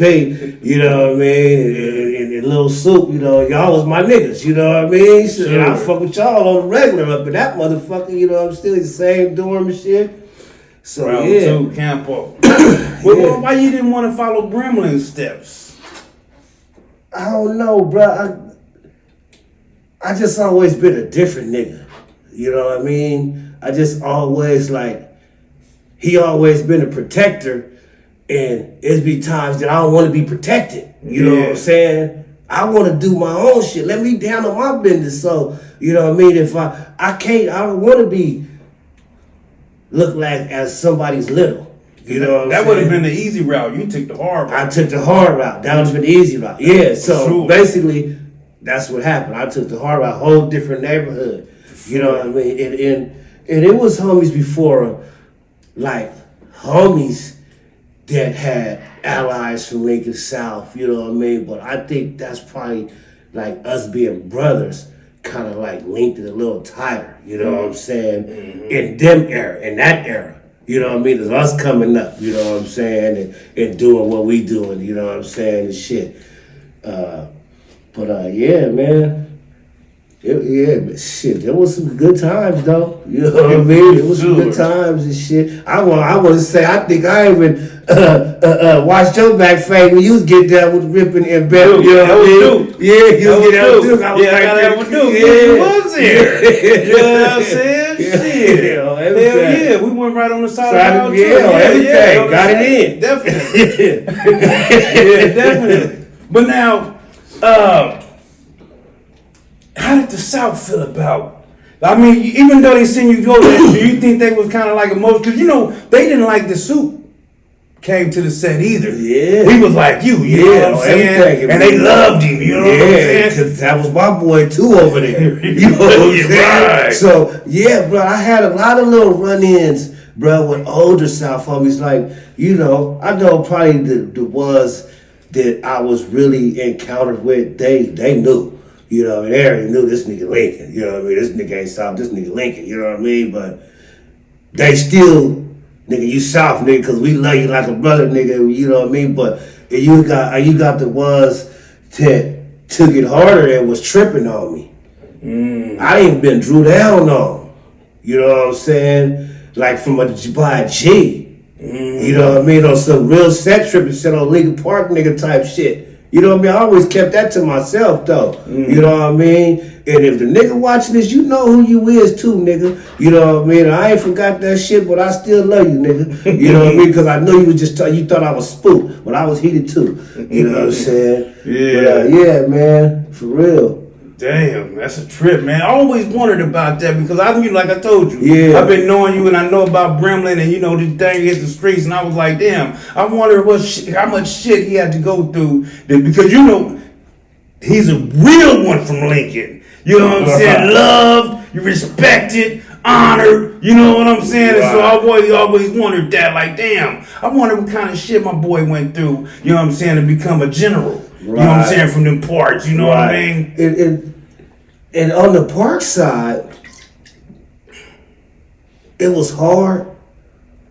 you know what I mean? And Little Soup, you know, y'all was my niggas, you know what I mean? So Sure. I fuck with y'all on the regular up in that motherfucker, you know, I'm still the same dorm and shit. So Round yeah. 2, Campo. Well, why you didn't want to follow Gremlin's steps? I don't know, bro. I just always been a different nigga. You know what I mean? I just always he always been a protector, and it's be times that I don't want to be protected. You know what I'm saying? I want to do my own shit. Let me handle my business. So, you know what I mean? If I don't want to be look like as somebody's little. You know what I'm saying? That would have been the easy route. You took the hard route. I took the hard route. That would have been the easy route. Yeah, so Sure. basically, that's what happened. I took the hard route, whole different neighborhood. You know what I mean? And it was homies before, homies that had allies from Lincoln South, you know what I mean? But I think that's probably us being brothers kind of linked it a little tighter, you know what I'm saying? Mm-hmm. In that era. You know what I mean? It's us coming up, you know what I'm saying? And doing what we doing, you know what I'm saying? And shit. Yeah, man. Shit, there was some good times though. You know what I mean? It was some good times and shit. I want to say I think I even watched your back fade when you was getting down with ripping and belting. You know what I mean? Yeah, you was getting down with Duke. I got that with Duke. You was here. You know what I'm saying? Shit. Hell yeah, we went right on the side of the everything. Got it in. Definitely. Yeah, definitely. But now, how did the South feel about? I mean, even though they seen you go there, do you think they was kind of emotional? Because they didn't like the suit came to the set either. Yeah, he was like you know what I'm saying? And they loved him. You know what I'm saying? Because that was my boy too over there. You know what I'm saying? Right. So yeah, bro, I had a lot of little run-ins, bro, with older South homies. I know probably the ones that I was really encountered with. They knew. You know, and they already knew this nigga Lincoln. You know what I mean? This nigga ain't South, this nigga Lincoln. You know what I mean? But they still, nigga, you South, nigga, because we love you like a brother, nigga. You know what I mean? But you got the ones that took it harder and was tripping on me. I ain't been drew down on. You know what I'm saying? By a G. You know what I mean? On some real set tripping shit on Lincoln Park nigga type shit. You know what I mean? I always kept that to myself, though. You know what I mean? And if the nigga watching this, you know who you is, too, nigga. You know what I mean? I ain't forgot that shit, but I still love you, nigga. You know what I mean? Because I know you was you thought I was spooked, but I was heated, too. You know what I'm saying? Yeah. But, yeah, man. For real. Damn, that's a trip, man. I always wondered about that because like I told you, yeah. I've been knowing you and I know about Gremlin and this thing hit the streets and I was like, damn, I wonder how much shit he had to go through because he's a real one from Lincoln. You know what I'm saying? Loved, you respected, honored. You know what I'm saying? Right. And so I always wondered that, damn, I wonder what kind of shit my boy went through. You know what I'm saying? To become a general. Right. You know what I'm saying? From them parts, you know what I mean? And on the park side, it was hard,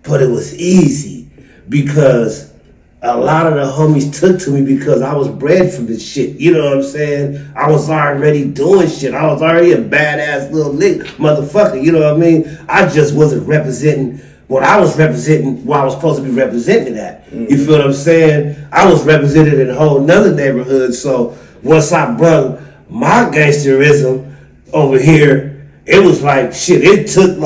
but it was easy because a lot of the homies took to me because I was bred for this shit. You know what I'm saying? I was already doing shit. I was already a badass little motherfucker. You know what I mean? I just wasn't representing what I was representing, what I was supposed to be representing at. Mm-hmm. You feel what I'm saying? I was represented in a whole nother neighborhood. So once I brought my gangsterism over here, it was shit. It took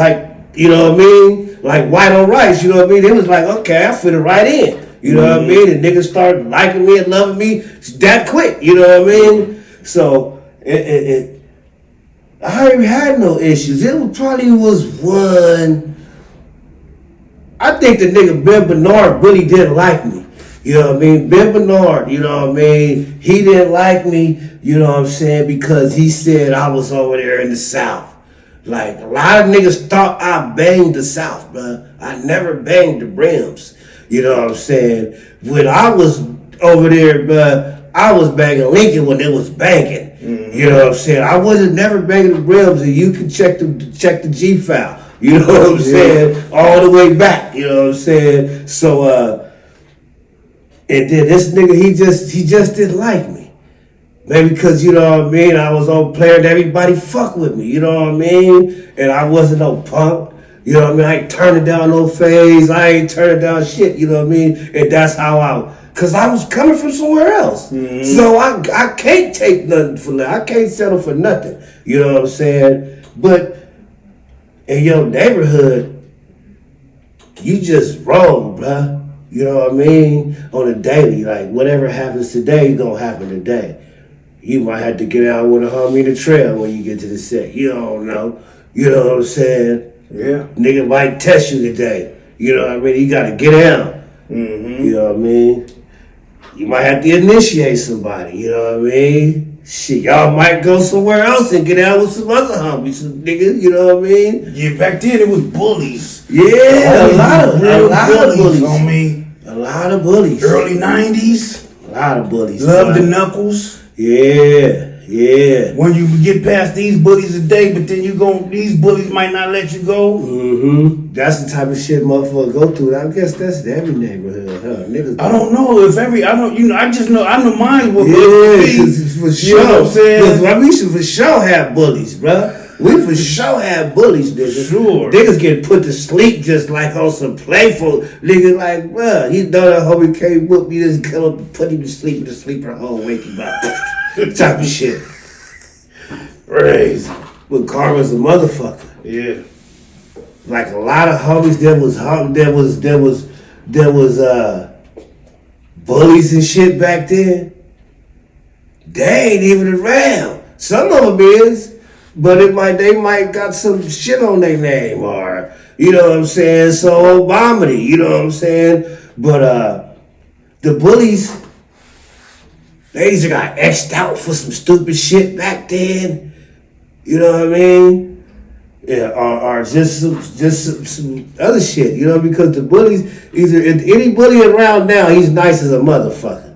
you know what I mean? Like white on rice, you know what I mean? It was okay, I fit it right in. You know what I mean? And niggas started liking me and loving me that quick. You know what I mean? So I ain't had no issues. It probably was one. I think the nigga Ben Bernard really didn't like me. You know what I mean? Ben Bernard, you know what I mean? He didn't like me, you know what I'm saying? Because he said I was over there in the South. A lot of niggas thought I banged the South, bro. I never banged the Brims. You know what I'm saying? When I was over there, bro, I was banging Lincoln when it was banging. Mm-hmm. You know what I'm saying? I wasn't never banging the Brims, and you can check the G file. You know what I'm saying? All the way back. You know what I'm saying? So And then this nigga, he just didn't like me. Maybe because, you know what I mean, I was on player and everybody fuck with me, you know what I mean? And I wasn't no punk, you know what I mean? I ain't turning down no phase, I ain't turning down shit, you know what I mean? And that's how because I was coming from somewhere else. Mm-hmm. So I can't take nothing for that. I can't settle for nothing, you know what I'm saying? But in your neighborhood, you just roll, bruh. You know what I mean? On a daily, like whatever happens today, gonna happen today. You might have to get out with a homie in the trail when you get to the set. You don't know. You know what I'm saying? Yeah. Nigga might test you today. You know what I mean? You gotta get out. Mm-hmm. You know what I mean? You might have to initiate somebody. You know what I mean? Shit, y'all might go somewhere else and get out with some other homies, some niggas. You know what I mean? Yeah, back then it was bullies. Yeah, a lot of bullies on me. A lot of bullies. Early 90s. A lot of bullies. Love the knuckles. Yeah. When you get past these bullies today, but then these bullies might not let you go. Mm-hmm. That's the type of shit motherfuckers go through. I guess that's every neighborhood, huh? Niggas. I don't know if I know mine will be. For sure. You know what I'm saying? We should for sure have bullies, bruh. We for sure have bullies, nigga. Sure. Niggas get put to sleep just like on some playful nigga like, bruh, he know that homie can't whoop me, just come up and put him to sleep in the sleeper hole, wake him up. Type of shit. Crazy. But karma's a motherfucker. Yeah. Like a lot of homies, there was bullies and shit back then. They ain't even around. Some of them is, but they might got some shit on their name, or you know what I'm saying, so Obama, you know what I'm saying. But the bullies, they either got X'd out for some stupid shit back then, you know what I mean? Yeah, or just some other shit, you know, because the bullies, any bully around now, he's nice as a motherfucker,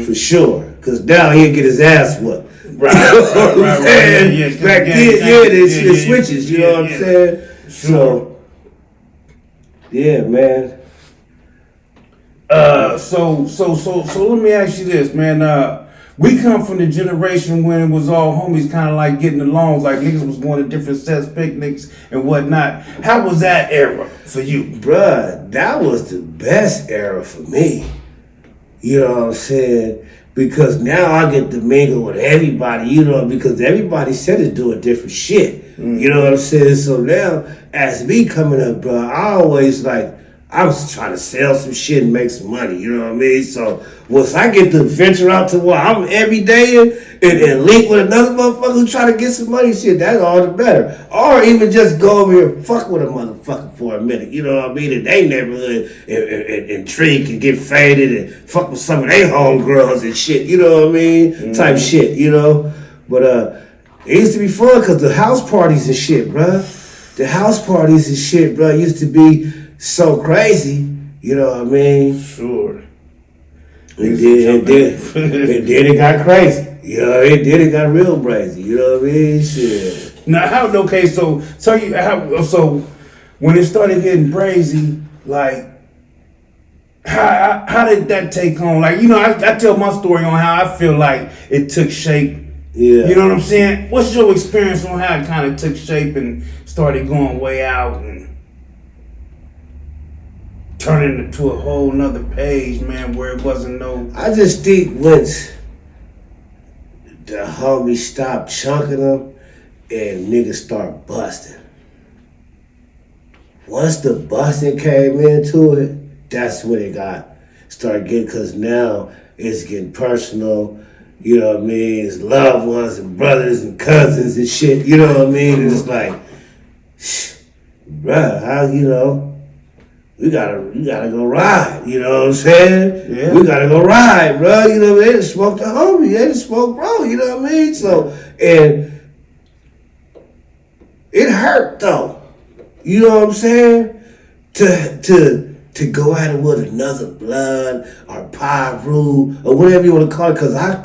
for sure. Because now he'll get his ass whooped. Right. Yeah, back then, it switches, you know what I'm saying? Sure. So, yeah, man. So let me ask you this, man. We come from the generation when it was all homies kind of like getting along, like niggas was going to different sets, picnics, and whatnot. How was that era for you? Bruh, that was the best era for me. You know what I'm saying? Because now I get to mingle with everybody, you know, because everybody said to do a different shit. You know what I'm saying? So now, as me coming up, bro, I always I was trying to sell some shit and make some money, you know what I mean? So once I get to venture out to where I'm every day and link with another motherfucker who try to get some money, shit, that's all the better. Or even just go over here and fuck with a motherfucker for a minute, you know what I mean? In their neighborhood and drink and get faded and fuck with some of their homegirls and shit, you know what I mean? Type shit, you know? But it used to be fun because the house parties and shit, bruh. The house parties and shit, bruh, used to be so crazy, you know what I mean? Sure. And then it got crazy. You know what I mean? Then it got real crazy. You know what I mean? Shit. Now, so when it started getting crazy, like, how did that take on? Like, you know, I tell my story on how I feel like it took shape. Yeah. You know what I'm saying? What's your experience on how it kind of took shape and started going way out and turning into a whole nother page, man, where it wasn't no... I just think once the homies stopped chunking them and niggas start busting. Once the busting came into it, that's when it started getting, because now it's getting personal, you know what I mean? It's loved ones and brothers and cousins and shit, you know what I mean? And it's like, bruh, how, you know... We gotta go ride, you know what I'm saying? Yeah. We gotta go ride, bro. You know what I mean? They just smoke the homie, they just smoke bro, you know what I mean? So, and it hurt though. You know what I'm saying? To go at it with another blood or Piru or whatever you want to call it, because I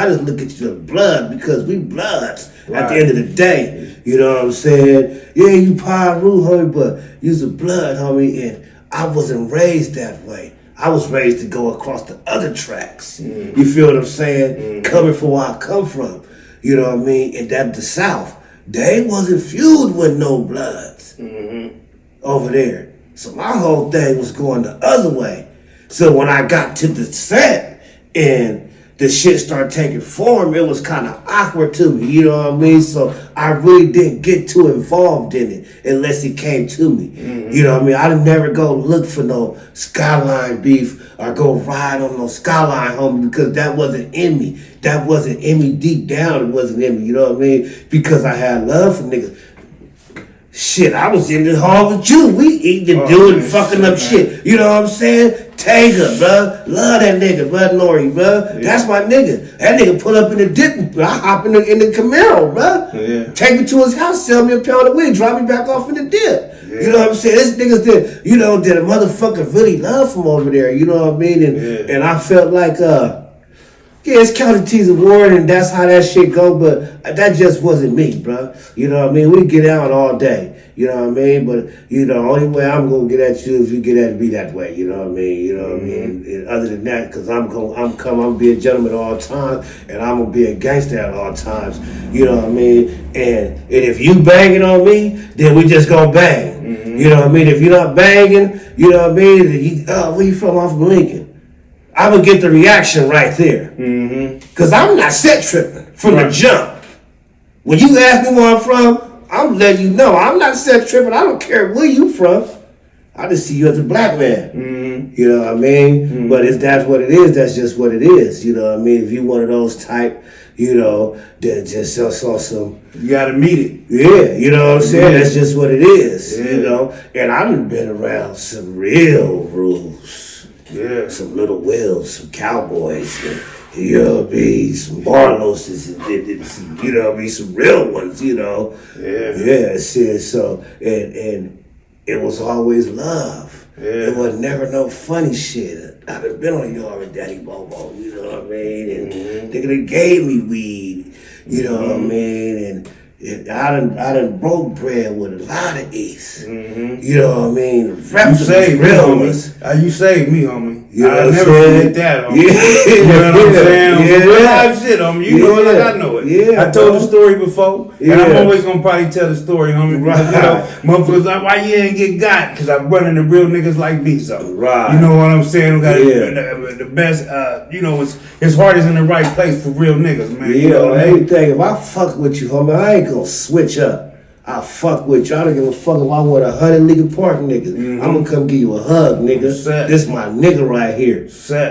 just look at you as blood because we bloods at the end of the day. You know what I'm saying? Yeah, you Piru, homie, but you's a blood, homie, and I wasn't raised that way. I was raised to go across the other tracks. You feel what I'm saying? Coming from where I come from. You know what I mean? And that the South, they wasn't fueled with no bloods over there. So my whole thing was going the other way. So when I got to the set and the shit started taking form, it was kind of awkward to me, you know what I mean? So I really didn't get too involved in it unless it came to me. You know what I mean? I didn't never go look for no Skyline beef or go ride on no Skyline, homie, because that wasn't in me. That wasn't in me deep down. It wasn't in me, you know what I mean? Because I had love for niggas. Shit, I was in the hall with you. We eating and doing fucking up shit. You know what I'm saying? Tanga, bruh. Love that nigga, bruh. Nori, bruh. Yeah. That's my nigga. That nigga pull up in the dip. I hop in the Camaro, bruh. Yeah. Take me to his house, sell me a pound of weed, drop me back off in the dip. Yeah. You know what I'm saying? This niggas did, you know, that a motherfucker really love from over there. You know what I mean? And I felt like, yeah, it's County T's award, and that's how that shit go, but that just wasn't me, bro. You know what I mean? We get out all day, you know what I mean? But, you know, the only way I'm going to get at you if you get at me that way, you know what I mean? You know what I mean? And other than that, because I'm going to be a gentleman at all times, and I'm going to be a gangster at all times, you know what I mean? And if you banging on me, then we just going to bang. You know what I mean? If you're not banging, you know what I mean? Where you from? I'm from Lincoln. I would get the reaction right there. Because I'm not set tripping from the jump. When you ask me where I'm from, I'm letting you know. I'm not set tripping. I don't care where you from. I just see you as a black man. You know what I mean? But if that's what it is, that's just what it is. You know what I mean? If you one of those type, you know, that just saw some... You gotta meet it. Yeah, you know what I'm saying? That's just what it is, you know? And I've been around some real rules. Yeah, some Little Wills, some Cowboys, you know what I mean, some Barlow's, you know what I mean, some real ones, you know. Yeah, see, so, and it was always love. It was never no funny shit. I've been on yard with Daddy Bobo, you know what I mean, and they gave me weed, you know what I mean, and I done broke bread with a lot of East. You know what I mean? You saved me, homie. You saved me, homie. You know I never forget that, homie. You know what I'm saying? Real life shit, homie. You know it like I know it. I told the story before, and I'm always gonna probably tell the story, homie. Because, you know, motherfuckers like, why you ain't get got? Because I'm running the real niggas like me, so. Right. You know what I'm saying? We got the best, you know, his heart is in the right place for real niggas, man. You know anything. If I fuck with you, homie, I ain't gonna switch up. I fuck with you. I don't give a fuck if I want 100 Legal Park niggas. I'm gonna come give you a hug, nigga. This my nigga right here.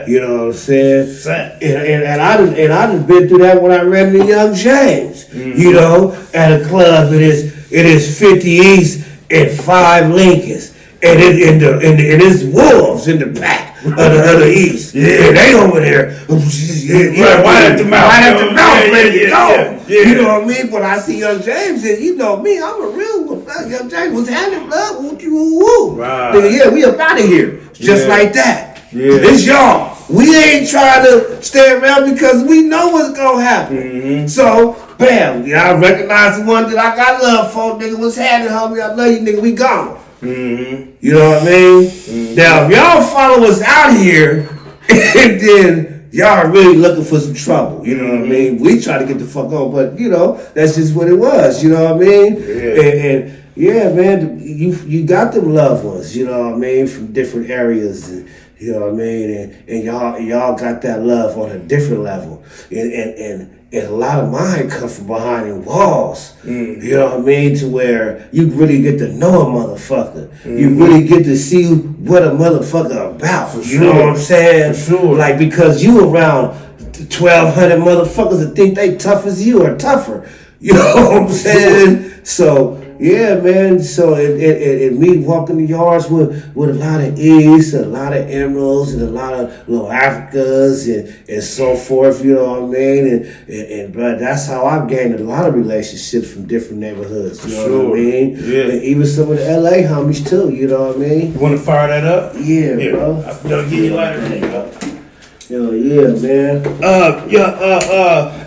You know what I'm saying? And I done been through that when I ran into Young James. You know, at a club it is 50 East and 5 Lincolns. And it's wolves in the pack of the East. And they over there. Right at the mouth, ready to go. You know what I mean? When I see Young James, and you know me, I'm a real one. Young James was handing blood. Woo. Right. Nigga, we up out of here. Just like that. It's y'all. We ain't trying to stay around because we know what's gonna happen. So, bam, I recognize the one that I got love for. Nigga, what's happening, homie? I love you, nigga. We gone. You know what I mean? Now, if y'all follow us out here, and then y'all are really looking for some trouble, you know what I mean? We try to get the fuck on, but you know, that's just what it was, you know what I mean? And yeah, man, you got them loved ones, you know what I mean, from different areas, and, you know what I mean? And y'all got that love on a different level. And a lot of mine come from behind the walls. You know what I mean? To where you really get to know a motherfucker. You really get to see what a motherfucker about. You know what I'm saying? For sure. Like, because you around 1,200 motherfuckers that think they tough as you or tougher. You know what I'm saying? So, yeah, man. So it me walking the yards with a lot of East, a lot of Emeralds, and a lot of little Africas and so forth. You know what I mean? And bro, that's how I've gained a lot of relationships from different neighborhoods. You know what I mean? Yeah. And even some of the LA homies too. You know what I mean? You want to fire that up? Yeah, bro. I'll give you lighter. There you go. Yo, yeah, man.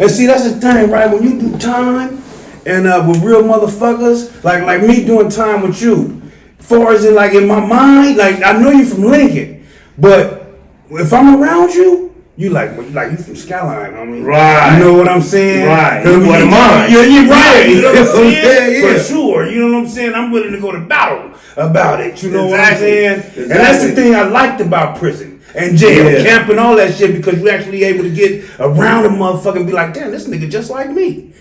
And see, that's the thing, right? When you do time. And with real motherfuckers, like me doing time with you, far as in like in my mind, like I know you from Lincoln, but if I'm around you. You like you from Skyline, homie. Right. You know what I'm saying? Right. You one of mine. You're right. You know what I'm saying? Yeah. For sure. You know what I'm saying? I'm willing to go to battle about it. You know what I'm saying? Exactly. And that's the thing I liked about prison and jail, camp and all that shit, because you actually able to get around a motherfucker and be like, damn, this nigga just like me.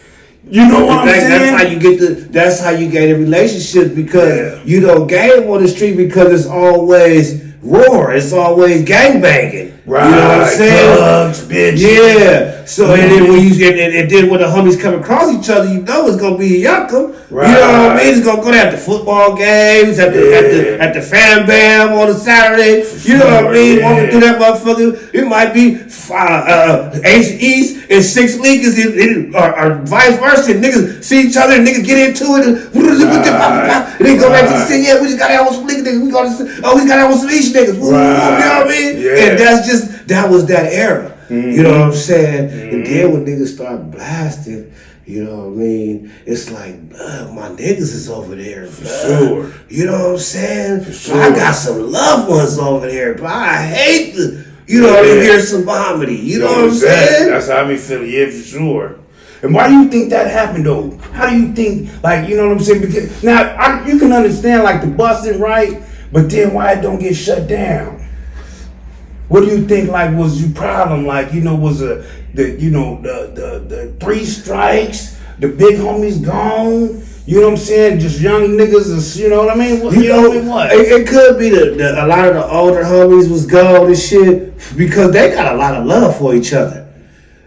You know what I'm saying? That's how you get a relationship, because you don't game on the street because it's always war. It's always gangbanging. Right. You know what I'm saying? Drugs, bitch. Yeah. So and then when when the homies come across each other, you know it's gonna be a yuckum. Right. You know what I mean? It's gonna go down to football games, at the fan bam on a Saturday. You know what I mean? Walking through that motherfucker, it might be East and 6 leaguers or vice versa. Niggas see each other and niggas get into it and then go back to the city. Yeah, we just got out with some league niggas. We got out with some East niggas. You know what I mean? Yeah. And that was that era. You know what I'm saying? And then when niggas start blasting, you know what I mean? It's like, my niggas is over there. For sure. You know what I'm saying? For sure. I got some loved ones over there, but I hate to hear some comedy. You know what I'm saying? That's how I be feeling. Yeah, for sure. And why do you think that happened, though? How do you think, you know what I'm saying? Because now, you can understand, the busting, right? But then why it don't get shut down? What do you think, was your problem? Was the 3 strikes, the big homies gone? You know what I'm saying? Just young niggas, you know what I mean? What? It could be a lot of the older homies was gone and shit, because they got a lot of love for each other.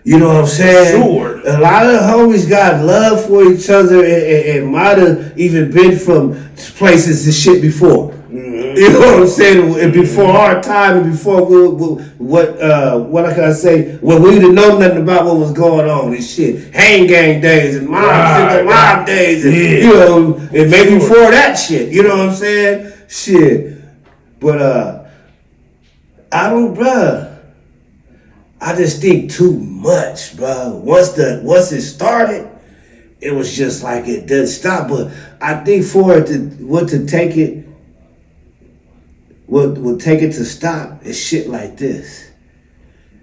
You know what I'm saying? Sure. A lot of the homies got love for each other and might have even been from places and shit before. You know what I'm saying? And before our time, and before what can I say? Well, we didn't know nothing about what was going on and shit. Hang gang days and mob days, and you know, and maybe before that shit. You know what I'm saying? Shit. But I just think too much, bro. Once it started, it was just like it didn't stop. But I think for it to take it. What will take it to stop is shit like this.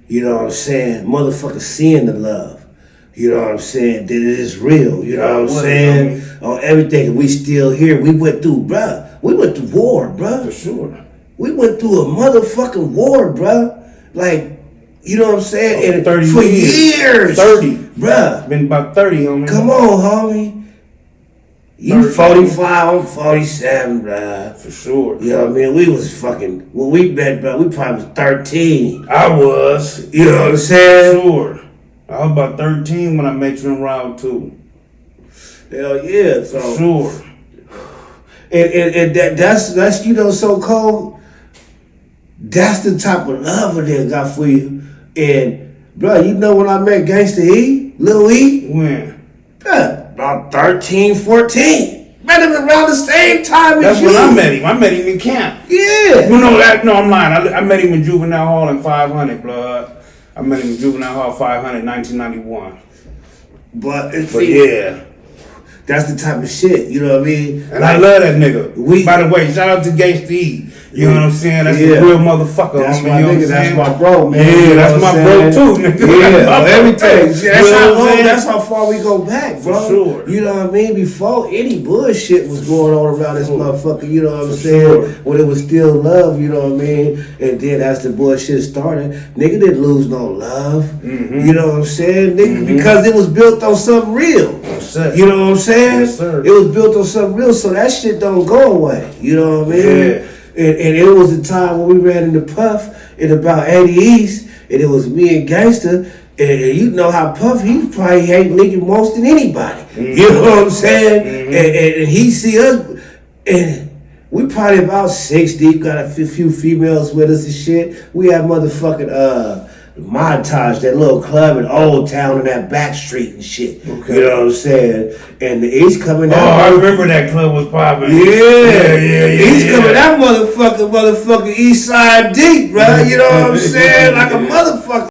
You know what I'm saying? Motherfuckers seeing the love. You know what I'm saying? That it is real. You know what I'm saying? On everything. We still here. We went through, bruh. We went through war, bruh. For sure. We went through a motherfucking war, bruh. You know what I'm saying? And 30 for years. 30. Bruh. Been about 30, homie. Come on, homie. You 45, I'm 47, bruh. For sure. You know what I mean? We was fucking, when we met, bro, we probably was 13. I was. You know what I'm saying? Sure. I was about 13 when I met you in round 2. Hell yeah. So, sure. And that's you know, so cold. That's the type of love they got for you. And, bro, you know when I met Gangsta E, Lil E? When? Bruh. About 13, 14. Met him around the same time as you. That's when I met him. I met him in camp. Yeah. Well, no, I'm lying. I met him in Juvenile Hall in 500, blood. I met him in Juvenile Hall 500, 1991. But yeah. That's the type of shit, you know what I mean? And I love that nigga. By the way, shout out to Gangsta E. You know what I'm saying? That's a real motherfucker. That's my nigga. That's my bro, man. Yeah, that's my bro too, nigga. Yeah, everything. That's how far we go back, bro. For sure. You know what I mean? Before any bullshit was going on around this motherfucker, you know what I'm saying? When it was still love, you know what I mean? And then as the bullshit started, nigga didn't lose no love. You know what I'm saying? Nigga, because it was built on something real. You know what I'm saying? Yes, sir. It was built on something real, so that shit don't go away. You know what I mean? Yeah. And it was a time when we ran in the Puff in about 80 East, and it was me and Gangsta, and you know how Puff, he probably hate Lincoln most than anybody. You know what I'm saying? And he see us, and we probably about 6 deep, got a few females with us and shit. We had motherfucking Montage, that little club in Old Town in that back street and shit. Okay. You know what I'm saying? And the East coming out. Oh, I remember that club was popping. Yeah. East coming out motherfucker East Side deep, bro. You know what I'm saying? Like a motherfucker.